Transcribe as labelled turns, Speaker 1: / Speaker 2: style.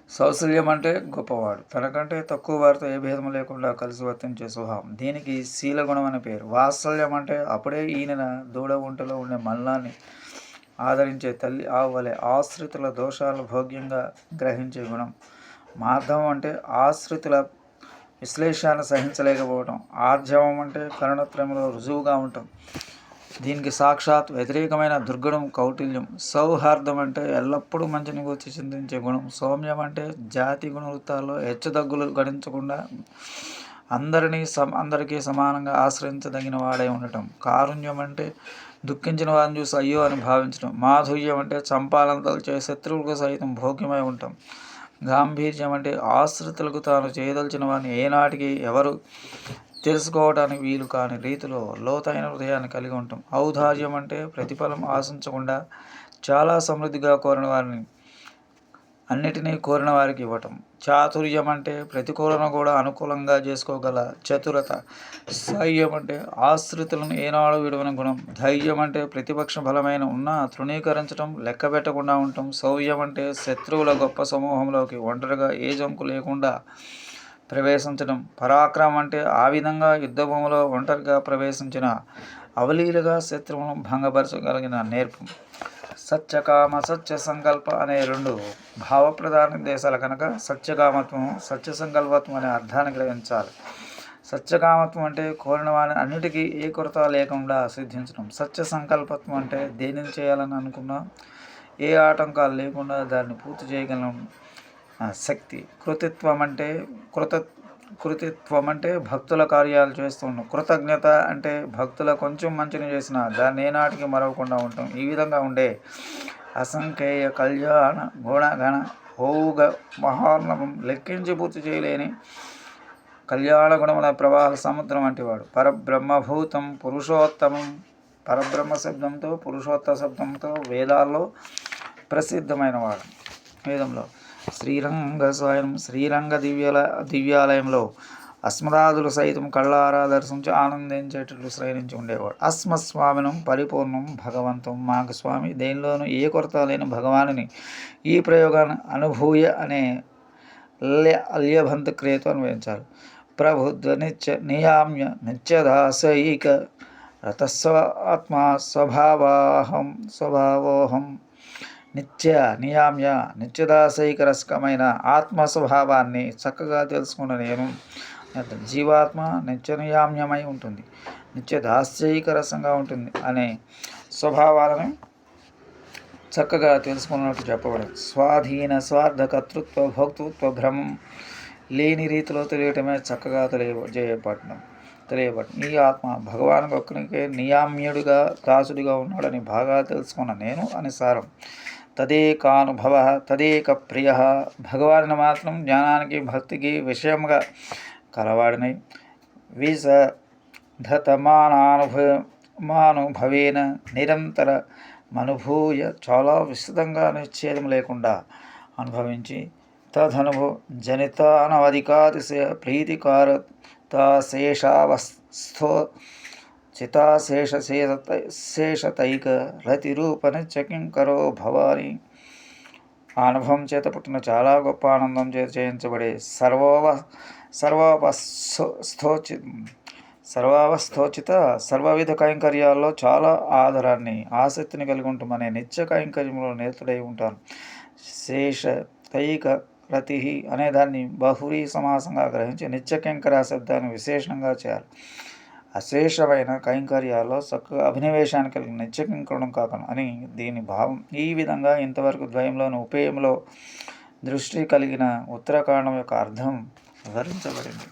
Speaker 1: సౌశల్యం అంటే గొప్పవాడు, తనకంటే తక్కువ వారితో ఏ భేదము లేకుండా కలిసి వర్తించే స్వభావం. దీనికి శీలగుణం అని పేరు. వాత్సల్యం అంటే అప్పుడే ఈయన దూడ ఉంటలో ఉండే మల్లాన్ని ఆదరించే తల్లి ఆవు వలె ఆశ్రితుల దోషాలు భోగ్యంగా గ్రహించే గుణం. మార్ధవం అంటే ఆశ్రితుల విశ్లేషణ సహించలేకపోవటం. ఆర్జవం అంటే కరుణత్రయంలో రుజువుగా ఉండటం. దీనికి సాక్షాత్ వ్యతిరేకమైన దుర్గుణం కౌటిల్యం. సౌహార్దం అంటే ఎల్లప్పుడూ మంచిని గురించి చింతించే గుణం. సౌమ్యం అంటే జాతి గుణవృత్తాల్లో హెచ్చుతగ్గులు గణించకుండా అందరికీ సమానంగా ఆశ్రయించదగిన వాడై ఉండటం. కారుణ్యం అంటే దుఃఖించిన వారిని చూసి అయ్యో అని భావించడం. మాధుర్యం అంటే చంపాలంతలు శత్రువులకు సైతం భోగ్యమై ఉండటం. గాంభీర్యం అంటే ఆశ్రితులకు తాను చేయదలిచిన వారిని ఏనాటికి ఎవరు తెలుసుకోవడానికి వీలు కాని రీతిలో లోతైన హృదయాన్ని కలిగి ఉంటాం. ఔదార్యం అంటే ప్రతిఫలం ఆశించకుండా చాలా సమృద్ధిగా అన్నిటినీ కోరిన వారికి ఇవ్వటం. చాతుర్యం అంటే ప్రతికూలను కూడా అనుకూలంగా చేసుకోగల చతురత. స్థైర్యం అంటే ఆశ్రితులను ఏనాడు విడవని గుణం. ధైర్యం అంటే ప్రతిపక్ష బలమైన ఉన్నా తృణీకరించడం, లెక్క పెట్టకుండా ఉండటం. శౌర్యం అంటే శత్రువుల గొప్ప సమూహంలోకి ఒంటరిగా ఏ జంకు లేకుండా ప్రవేశించడం. పరాక్రమం అంటే ఆ విధంగా యుద్ధభూమిలో ఒంటరిగా ప్రవేశించిన అవలీలుగా శత్రువును భంగపరచగలిగిన నేర్పు. సత్యకామ సత్య సంకల్ప అనే రెండు భావప్రధాన దేశాలు కనుక సత్యకామత్వం సత్య సంకల్పత్వం అనే అర్థాన్ని గ్రహించాలి. సత్యకామత్వం అంటే కోరిన వారిని అన్నిటికీ ఏ కొరత లేకుండా సిద్ధించడం. సత్య సంకల్పత్వం అంటే దేనిని చేయాలని అనుకున్నా ఏ ఆటంకాలు లేకుండా దాన్ని పూర్తి చేయగలం శక్తి. కృతిత్వం అంటే భక్తుల కార్యాలు చేస్తున్నాం. కృతజ్ఞత అంటే భక్తుల కొంచెం మంచిని చేసినా దాన్ని ఏనాటికి మరవకుండా ఉంటాం. ఈ విధంగా ఉండే అసంఖ్యేయ కళ్యాణ గుణగణ హోగ మహార్ణవం లెక్కించి పూర్తి చేయలేని కళ్యాణ గుణముల ప్రవాహ సముద్రం వంటివాడు. పరబ్రహ్మభూతం పురుషోత్తమం. పరబ్రహ్మ శబ్దంతో పురుషోత్త శబ్దంతో వేదాల్లో ప్రసిద్ధమైన వాడు. వేదంలో శ్రీరంగ దివ్యాలయంలో అస్మదాదులు సైతం కళ్ళారా దర్శించి ఆనందించేటట్లు శ్రయనించి ఉండేవాడు. అస్మస్వామినం పరిపూర్ణం భగవంతం. మాకు స్వామి దేనిలోనూ ఏ కొరత లేని భగవానుని ఈ ప్రయోగాన్ని అనుభూయ అనే అల్యభంత క్రియతో అన్వయించాలి. ప్రభుత్వ నియామ్య నిత్యదాసైక రతస్వాత్మా స్వభావోహం. నియామ్య నిత్యదాసైక రసకమైన ఆత్మ స్వభావాన్ని చక్కగా తెలుసుకున్న నేను. జీవాత్మ నిత్యనియామ్యమై ఉంటుంది, నిత్యదాస్యైక రసంగా ఉంటుంది అనే స్వభావాలను చక్కగా తెలుసుకున్నట్టు చెప్పబడింది. స్వాధీన స్వార్థ కర్తృత్వ భోక్తృత్వ భ్రమం లేని రీతిలో తెలియటమే చక్కగా తెలియబడటం. ఈ ఆత్మ భగవాను ఒక్కనికే నియామ్యుడిగా దాసుడిగా ఉన్నాడని బాగా తెలుసుకున్న నేను అని సారం. తదేకానుభవ తదేక ప్రియ. భగవానుని మాత్రం జ్ఞానానికి భక్తికి విషయంగా కలవాడినై విశదతమానుభవేన నిరంతర అనుభూయ చాలా విస్తృతంగా నిశ్చేదం లేకుండా అనుభవించి తదనుభవ జనితానవధికాతిశయ ప్రీతికారతాశేషావస్థో చితాశేషతైక రతిరూపని చకింకరో భవాని. ఆ అనుభవం చేత పుట్టిన చాలా గొప్ప ఆనందం చేత చేయించబడే సర్వావస్థోచిత సర్వవిధ కైంకర్యాల్లో చాలా ఆదరాన్ని ఆసక్తిని కలిగి ఉంటామనే నిత్య కైంకర్యంలో నేతుడై ఉంటాను. శేషతైక రతి అనే దాన్ని బహురీ సమాసంగా గ్రహించి నిత్యకైంకర శబ్దాన్ని విశేషణంగా చేయాలి. అశేషమైన కైంకర్యాల్లో చక్కగా అభినవేశాన్ని కలిగిన నిత్యకింకరుడం కాకను అని దీని భావం. ఈ విధంగా ఇంతవరకు ద్వయంలోని ఉపేయంలో దృష్టి కలిగిన ఉత్తరాఖండం యొక్క అర్థం వివరించబడింది.